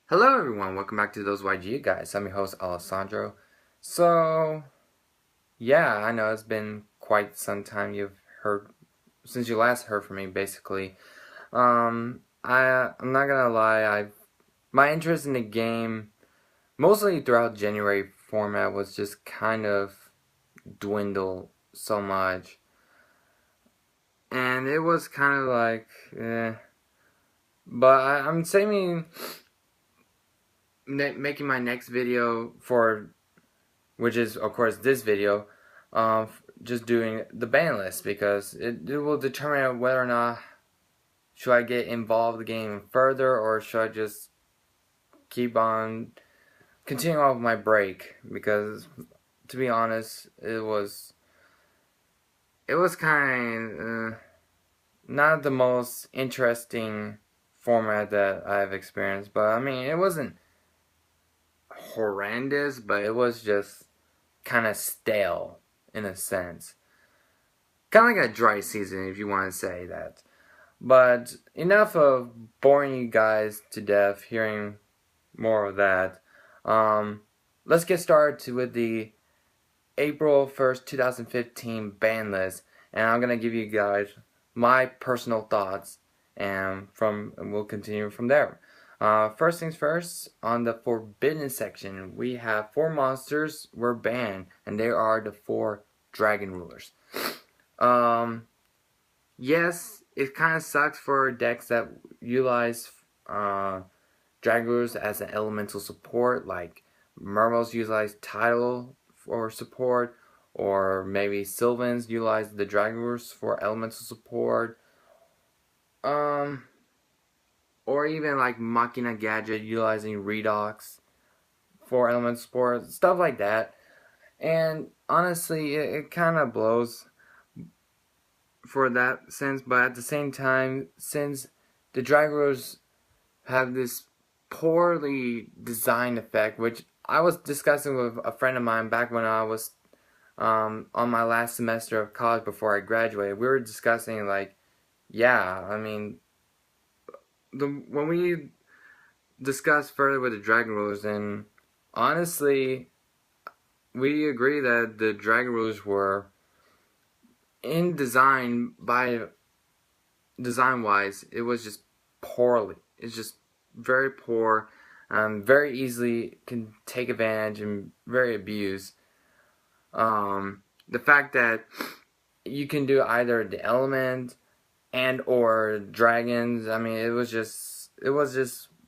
Hello everyone, welcome back to ThoseYGOguys. I'm your host Alessandro. So, yeah, I know it's been quite some time you've heard, since you last heard from me basically. I'm not gonna lie, my interest in the game, mostly throughout January format, was just kind of dwindled so much. And it was kind of like, But I'm saving, making my next video for, which is of course this video, just doing the ban list, because it will determine whether or not should I get involved in the game further, or should I just keep on continuing off my break, because to be honest it was kind of not the most interesting format that I've experienced. But I mean, it wasn't horrendous, but it was just kind of stale in a sense. Kind of like a dry season, if you want to say that. But enough of boring you guys to death hearing more of that. Let's get started with the April 1st, 2015 ban list. And I'm going to give you guys my personal thoughts, and we'll continue from there. First things first, on the forbidden section, we have 4 monsters were banned, and they are the 4 dragon rulers. Yes, it kind of sucks for decks that utilize dragon rulers as an elemental support, like Mermals utilize Tidal for support, or maybe Sylvans utilize the dragon rulers for elemental support. Or even like Machina Gadget utilizing Redox for elemental support, stuff like that. And honestly, it kind of blows for that sense, but at the same time, since the dragon rulers have this poorly designed effect, which I was discussing with a friend of mine back when I was on my last semester of college before I graduated. We were discussing, like, yeah, I mean, when we discussed further with the dragon rulers, and honestly, we agree that the dragon rulers were in design wise, it was just poorly. It's just very poor, very easily can take advantage and very abused. The fact that you can do either the element and or dragons, I mean, it was just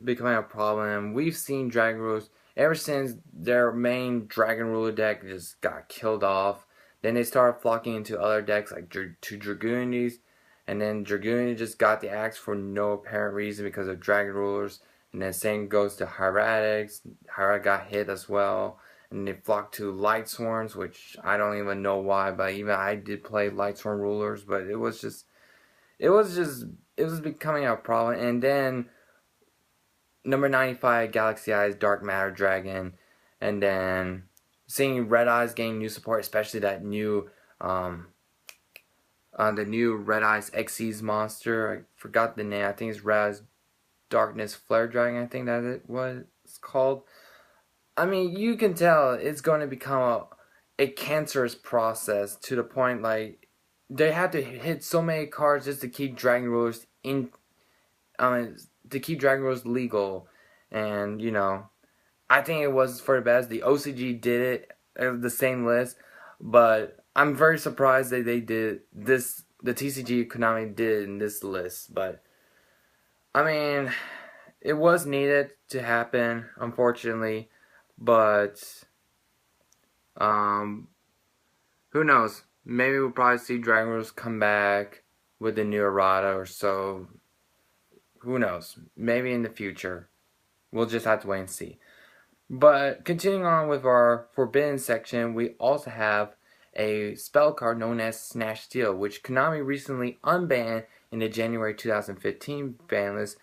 becoming a problem. We've seen dragon rulers ever since their main dragon ruler deck just got killed off. Then they started flocking into other decks like to Dragoonies, and then Dragoon just got the axe for no apparent reason because of dragon rulers. And then same goes to Hieratics. Hierat got hit as well. And they flocked to Lightsworns, which I don't even know why, but even I did play Lightsworn rulers, but it was becoming a problem. And then number 95, Galaxy Eyes Dark Matter Dragon, and then seeing Red Eyes gain new support, especially that new the new Red Eyes Xyz monster. I forgot the name. I think it's Red Eyes Darkness Flare Dragon. I think that it was called. I mean, you can tell it's going to become a cancerous process, to the point like they had to hit so many cards just to keep Dragon Rulers to keep Dragon Rulers legal. And I think it was for the best. The OCG did it, the same list, but I'm very surprised that they did this. The TCG Konami did it in this list, but I mean, it was needed to happen, unfortunately. But who knows? Maybe we'll probably see Dragon Rulers come back with the new errata or so. Who knows? Maybe in the future. We'll just have to wait and see. But continuing on with our forbidden section, we also have a spell card known as Snatch Steel, which Konami recently unbanned in the January 2015 ban list.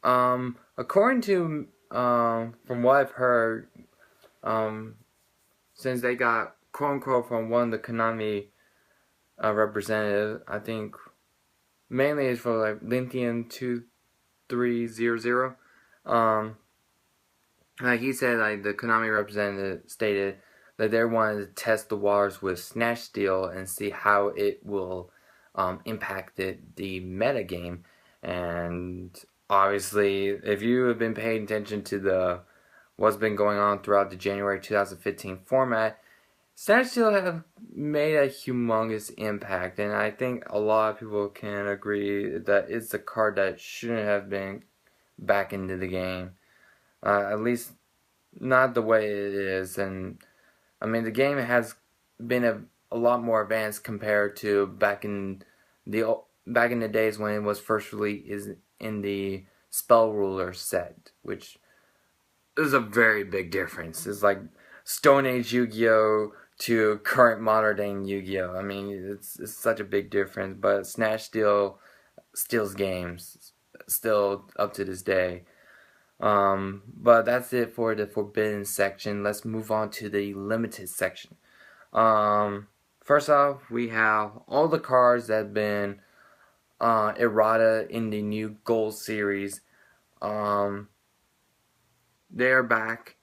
According to from what I've heard, since they got quote unquote from one of the Konami representatives, I think mainly it's for like Lithium 2300. Like he said, like the Konami representative stated that they wanted to test the waters with Snatch Steel and see how it will impact the meta game. And obviously, if you have been paying attention to the what's been going on throughout the January 2015 format, Snatch Steel have made a humongous impact, and I think a lot of people can agree that it's a card that shouldn't have been back into the game. At least not the way it is. And I mean, the game has been a lot more advanced compared to back in the days when it was first released is in the Spell Ruler set, which is a very big difference. It's like Stone Age Yu-Gi-Oh to current modern day Yu-Gi-Oh. I mean, it's such a big difference. But Snatch steals games still up to this day. But that's it for the forbidden section. Let's move on to the limited section. First off, we have all the cards that have been errata in the new Gold series. They are back.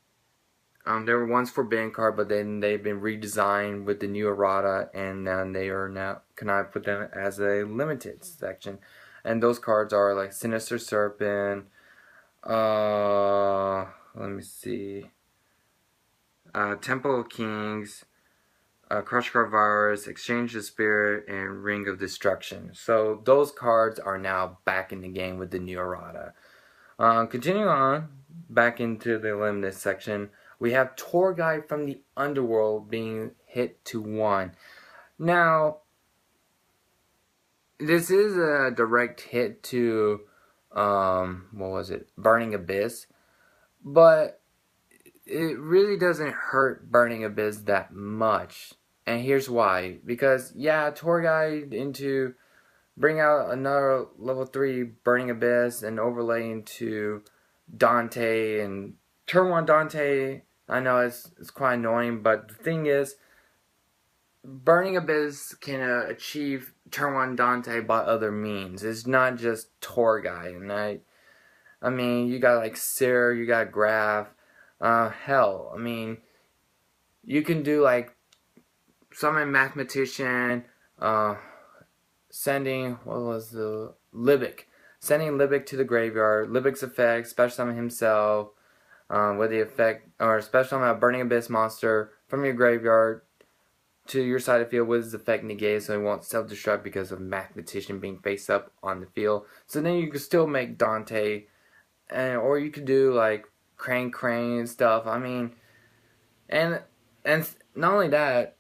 They were once forbidden card, but then they've been redesigned with the new errata, and they are now can I put them as a limited section. And those cards are like Sinister Serpent. Let me see. Temple of Kings, Crush Card Virus, Exchange the Spirit, and Ring of Destruction. So those cards are now back in the game with the new errata. Continuing on, back into the limited section, we have Tour Guide from the Underworld being hit to 1. Now, this is a direct hit to, what was it? Burning Abyss. But it really doesn't hurt Burning Abyss that much. And here's why. Because, yeah, Tour Guide into bring out another level 3 Burning Abyss and overlay into Dante and turn 1 Dante. I know it's quite annoying, but the thing is, Burning Abyss can achieve turn 1 Dante by other means. It's not just Tour Guide. And I mean, you got like Seer, you got Graph. Hell, I mean, you can do like summon Mathematician, sending, what was the, Libic. Sending Libic to the graveyard. Libic's effect, special summon himself, with the effect, or special summon a Burning Abyss monster from your graveyard to your side of the field with his effect negated, so he won't self-destruct because of Mathematician being face up on the field. So then you can still make Dante, or you could do like Crane and stuff. I mean, and not only that,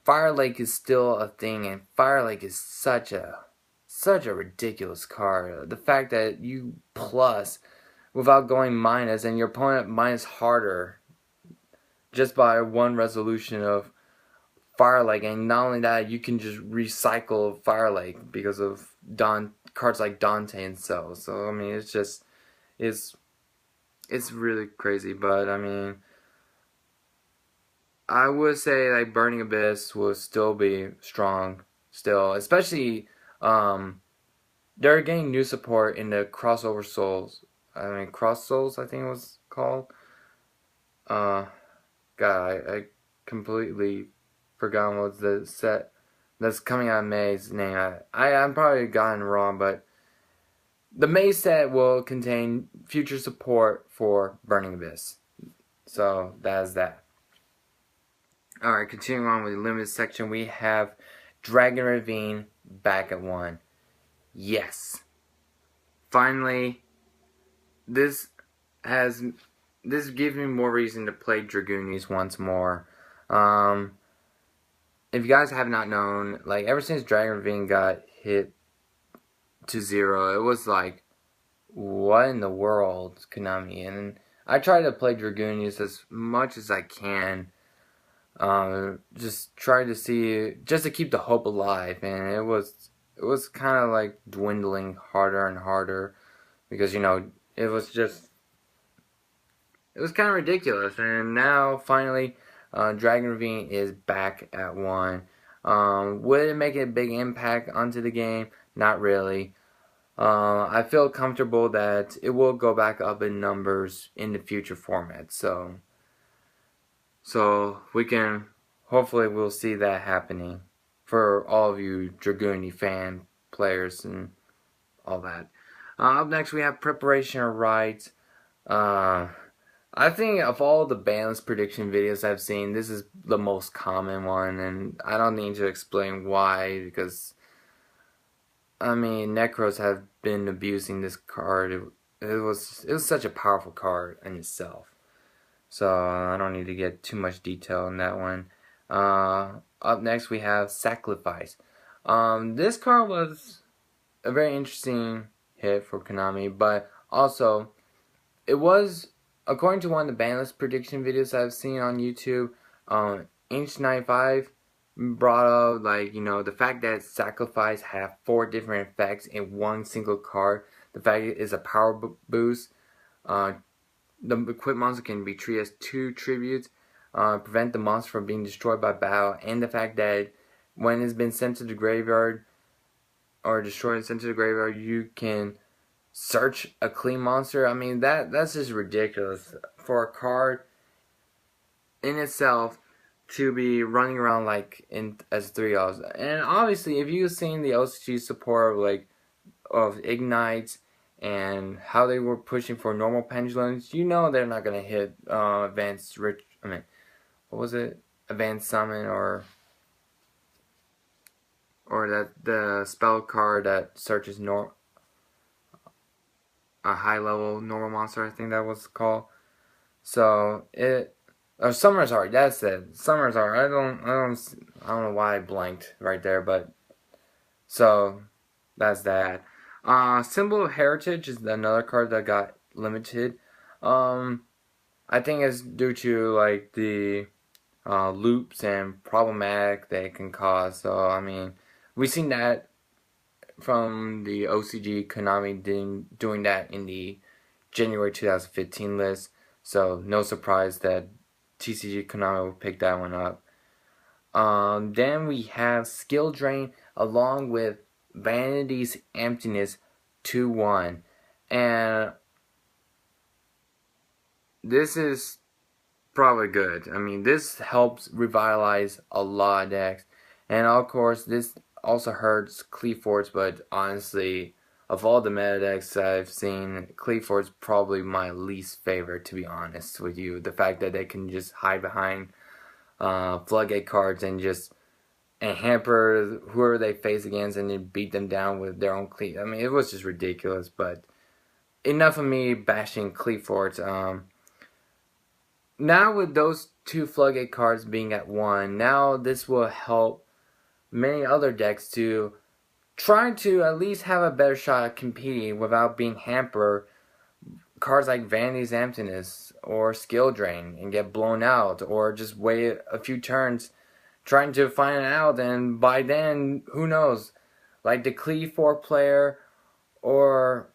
Fire Lake is still a thing, and Fire Lake is such a ridiculous card. The fact that you plus without going minus, and your opponent minus harder just by one resolution of Fire Lake, and not only that, you can just recycle Fire Lake because of cards like Dante and So I mean, it's really crazy. But I mean, I would say like Burning Abyss will still be strong, still, especially they're getting new support in the crossover souls. I mean, Cross Souls, I think it was called. God, I completely forgot what the set that's coming out of May's name. I'm probably gotten it wrong, but the May set will contain future support for Burning Abyss. So that's that. Alright, continuing on with the limited section, we have Dragon Ravine back at 1. Yes. Finally, this gives me more reason to play Dragoonies once more. If you guys have not known, like ever since Dragon Ravine got hit to 0, it was like, what in the world, Konami? And I try to play Dragoonies as much as I can. Just try to see, just to keep the hope alive, and it was kind of like dwindling harder and harder, because it was kind of ridiculous. And now finally, Dragon Ravine is back at 1. Would it make a big impact onto the game? Not really. I feel comfortable that it will go back up in numbers in the future formats. So we can hopefully we'll see that happening for all of you Dragoony fan players and all that. Up next we have preparation or rides. I think of all the banlist prediction videos I've seen, this is the most common one, and I don't need to explain why, because I mean Necros have been abusing this card. It was such a powerful card in itself. So I don't need to get too much detail on that one. Up next we have Sacrifice. This card was a very interesting hit for Konami, but also it was, according to one of the banlist prediction videos I've seen on YouTube, Inch95 brought up, like, you know, the fact that Sacrifice have 4 different effects in one single card. The fact it is a power boost. The equipped monster can be treated as 2 tributes, prevent the monster from being destroyed by battle, and the fact that when it's been sent to the graveyard or destroyed and sent to the graveyard, you can search a clean monster. I mean, that's just ridiculous for a card in itself to be running around like as 3-Os. And obviously, if you've seen the OCG support of Ignites and how they were pushing for normal pendulums, you know they're not gonna hit advanced advanced summon or that the spell card that searches a high level normal monster, I think that was called. So Summer's Art, that's it. Summer's Art. I don't know why I blanked right there, but so that's that. Symbol of Heritage is another card that got limited. I think it's due to like the loops and problematic they can cause. So I mean, we've seen that from the OCG Konami doing that in the January 2015 list. So no surprise that TCG Konami will pick that one up. Then we have Skill Drain along with Vanity's Emptiness 2-1. And this is probably good. I mean, this helps revitalize a lot of decks. And of course, this also hurts Cleaforts, but honestly, of all the meta decks I've seen, Cleafort's probably my least favorite, to be honest with you. The fact that they can just hide behind floodgate cards and hamper whoever they face against and then beat them down with their own Cleat. I mean, it was just ridiculous, but enough of me bashing Cleaforts. Now with those 2 floodgate cards being at 1, now this will help many other decks to try to at least have a better shot at competing without being hampered. Cards like Vanity's Emptiness or Skill Drain and get blown out, or just wait a few turns trying to find out, and by then, who knows, like the Cleafort player or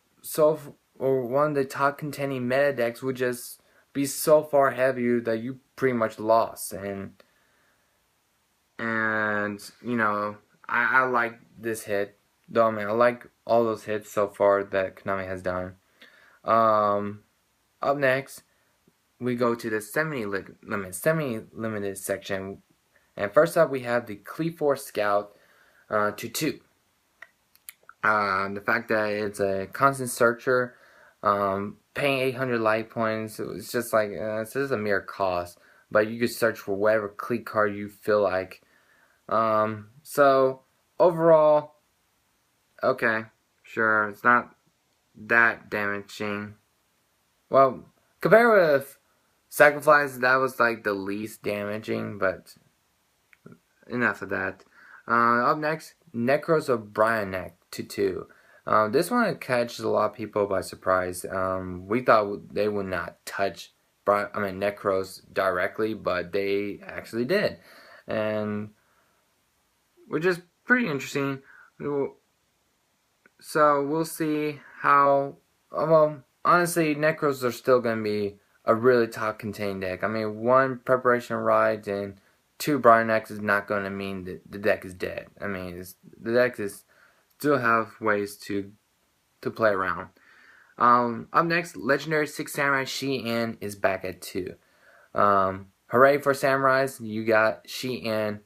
one of the top contending meta decks would just be so far ahead of you that you pretty much lost. And you know, I like this hit, though. I mean, I like all those hits so far that Konami has done. Up next, we go to the semi-limited section, and first up we have the Cleaforce Scout 2-2. The fact that it's a constant searcher, paying 800 life points, it's just like it's just a mere cost, but you could search for whatever Cleat card you feel like. So overall, okay, sure, it's not that damaging. Well, compared with Sacrifice, that was like the least damaging, but enough of that. Up next, Necros of Brionek 2-2. This one catches a lot of people by surprise. We thought they would not touch Necros directly, but they actually did, and which is pretty interesting. So we'll see how. Well, honestly, Necros are still going to be a really top contained deck. I mean, 1 preparation ride and 2 Brionex is not going to mean that the deck is dead. I mean, the deck is still have ways to to play around. Up next, Legendary 6 Samurai Shi-In is back at 2. Hooray for Samurais, you got Shi-In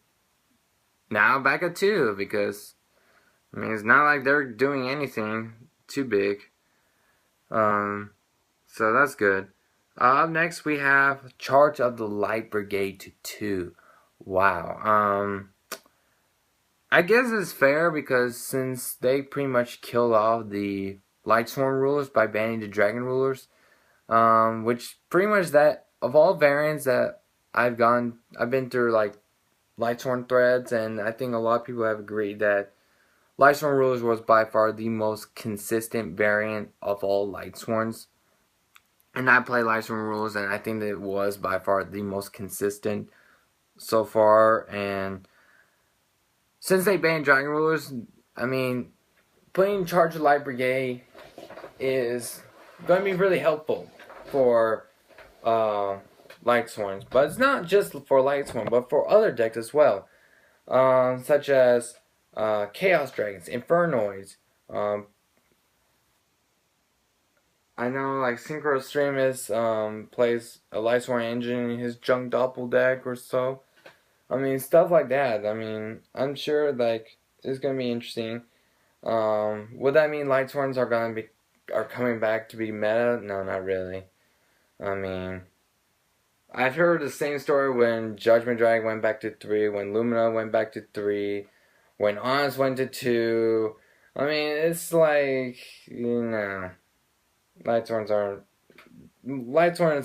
now back at 2 because, I mean, it's not like they're doing anything too big. So that's good. Up next, we have Charge of the Light Brigade to 2. Wow. I guess it's fair because since they pretty much killed off the Lightsworn rulers by banning the Dragon rulers, which pretty much that of all variants that I've been through like Lightsworn threads, and I think a lot of people have agreed that Lightsworn rulers was by far the most consistent variant of all Lightsworns. And I play Lightsworn rulers, and I think that it was by far the most consistent so far. And since they banned Dragon rulers, I mean, playing Charge of Light Brigade is going to be really helpful for Lightsworns. But it's not just for Lightsworn, but for other decks as well, such as Chaos Dragons, Infernoids. I know like Synchro Streamus plays a Lightsworn engine in his Junk Doppel deck or so. I mean, stuff like that. I mean, I'm sure like it's gonna be interesting. Would that mean Lightsworns are coming back to be meta? No, not really. I mean, I've heard the same story when Judgment Dragon went back to 3, when Lumina went back to 3, when Honest went to 2. I mean, it's like, you know, Lightsworns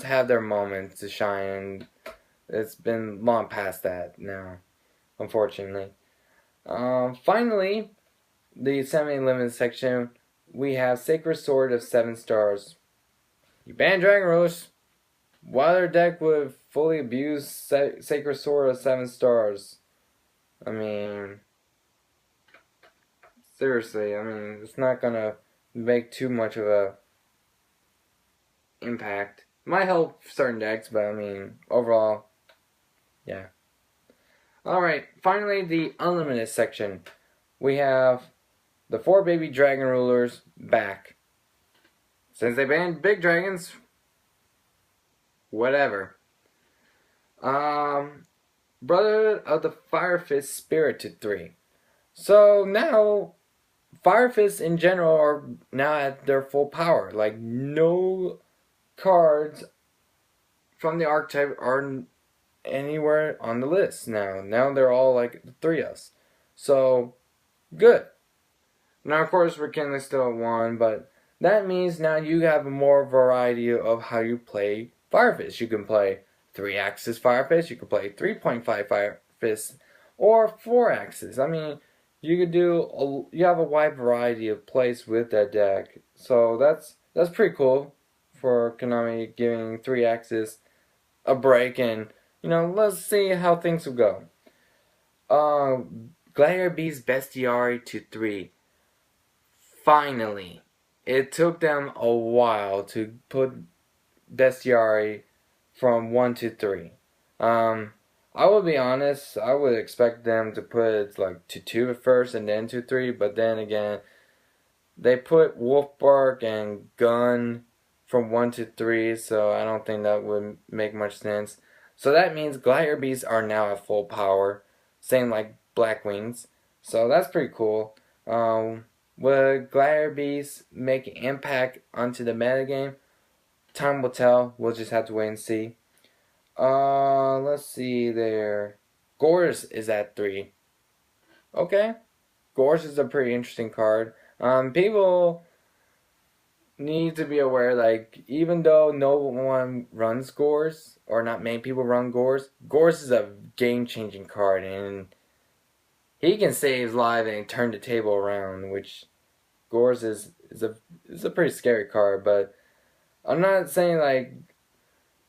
have their moments to shine. It's been long past that now, unfortunately. Finally, the semi-limited section, we have Sacred Sword of 7 stars. You ban Dragon Rulers. What other deck would fully abuse Sacred Sword of 7 stars? I mean, seriously, I mean, it's not gonna make too much of a impact. Might help certain decks, but I mean, overall, yeah. Alright, finally, the unlimited section. We have the 4 baby dragon rulers back. Since they banned big dragons, whatever. Brotherhood of the Fire Fist Spirit to 3. So now, Fire Fists in general are now at their full power. Like, no cards from the archetype are anywhere on the list now. Now they're all like the 3s. So, good. Now, of course, Rekinley's still at 1, but that means now you have more variety of how you play Fire Fist. You can play 3-axis Fire Fist, you can play 3.5 Fire Fist, or 4-axis. I mean, you have a wide variety of plays with that deck. So that's pretty cool for Konami giving 3-axis a break, and you know, let's see how things will go. Gladiator Beast Bestiary to 3. Finally, it took them a while to put Bestiary from 1 to 3. I will be honest, I would expect them to put it like to 2 at first and then to 3, but then again, they put Wolfbark and Gun from 1 to 3, so I don't think that would make much sense. So that means Gladiator Beasts are now at full power, same like Black Wings. So that's pretty cool. Will Gladiator Beasts make an impact onto the metagame? Time will tell. We'll just have to wait and see. Let's see there. Gorz is at 3. Okay. Gorz is a pretty interesting card. People need to be aware, like, even though no one runs Gorz, or not many people run Gorz, Gorz is a game-changing card, and he can save lives and turn the table around, which Gorz is a pretty scary card. But I'm not saying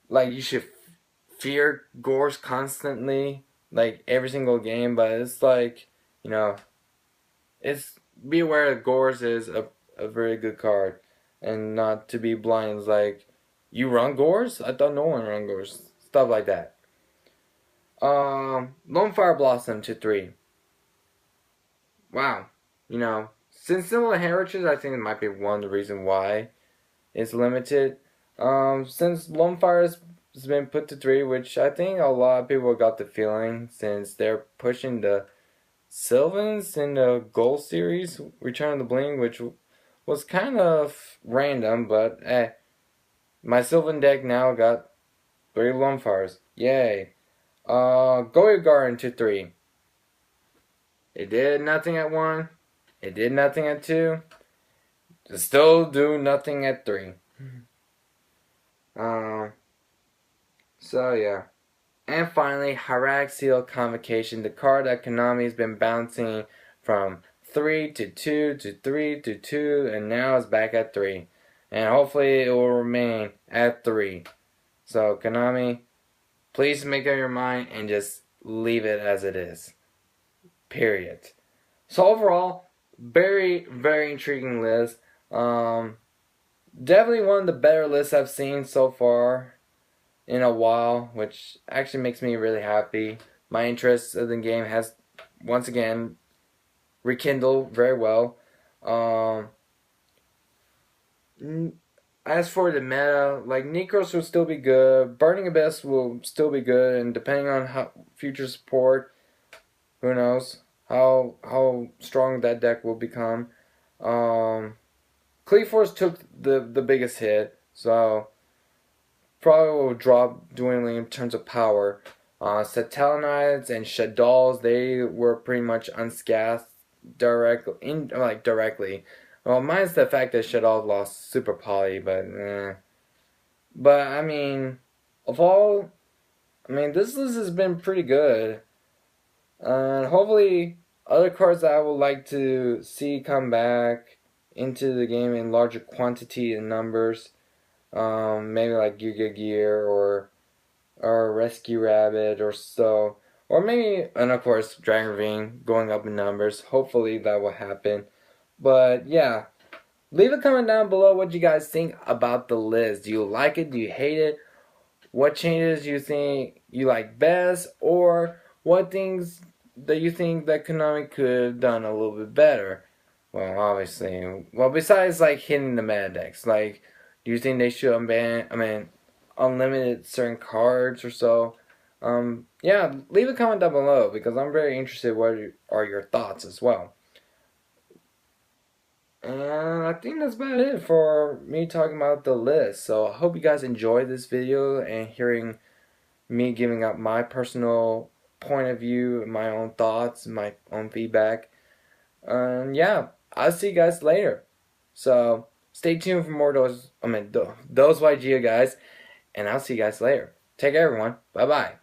like you should fear Gorz constantly, like every single game, but it's like, you know, it's be aware that Gorz is a very good card, and not to be blind. It's like, you run Gorz? I thought no one run Gorz. Stuff like that. Lone Fire Blossom to 3. Wow, you know, since similar heritage, I think it might be one of the reasons why it's limited. Since Lone Fire has been put to 3, which I think a lot of people got the feeling since they're pushing the Sylvans in the Gold Series, Return of the Bling, which was kind of random, but my Sylvan deck now got 3 Lone Fires. Yay. Go Garden to 3. It did nothing at 1. It did nothing at 2. It still do nothing at 3. So yeah. And finally, Hyraxial Convocation, the card that Konami's been bouncing from 3 to 2 to 3 to 2, and now it's back at 3. And hopefully it will remain at 3. So Konami, please make up your mind and just leave it as it is. Period. So overall, very, very intriguing list. Definitely one of the better lists I've seen so far in a while, which actually makes me really happy. My interest in the game has once again rekindled very well. As for the meta, like Necros will still be good, Burning Abyss will still be good, and depending on how future support, who knows how strong that deck will become. Cleaforce took the biggest hit, so probably will drop dwindling in terms of power. Satellarknights and Shaddolls, they were pretty much unscathed directly. Well, minus the fact that Shaddolls lost Super Poly, but I mean, this list has been pretty good. And hopefully other cards that I would like to see come back into the game in larger quantity and numbers. Maybe like Giga Gear or Rescue Rabbit or so. Or maybe, and of course, Dragon Ravine going up in numbers. Hopefully that will happen. But yeah, leave a comment down below what you guys think about the list. Do you like it? Do you hate it? What changes do you think you like best? Or what things that you think that Konami could have done a little bit better? Well, obviously, besides like hitting the meta decks, like, do you think they should unlimited certain cards or so? Yeah, leave a comment down below because I'm very interested what are your thoughts as well. And I think that's about it for me talking about the list. So I hope you guys enjoyed this video and hearing me giving up my personal point of view, my own thoughts, my own feedback. Yeah, I'll see you guys later. So stay tuned for more ThoseYGOguys, and I'll see you guys later. Take care, everyone. Bye bye.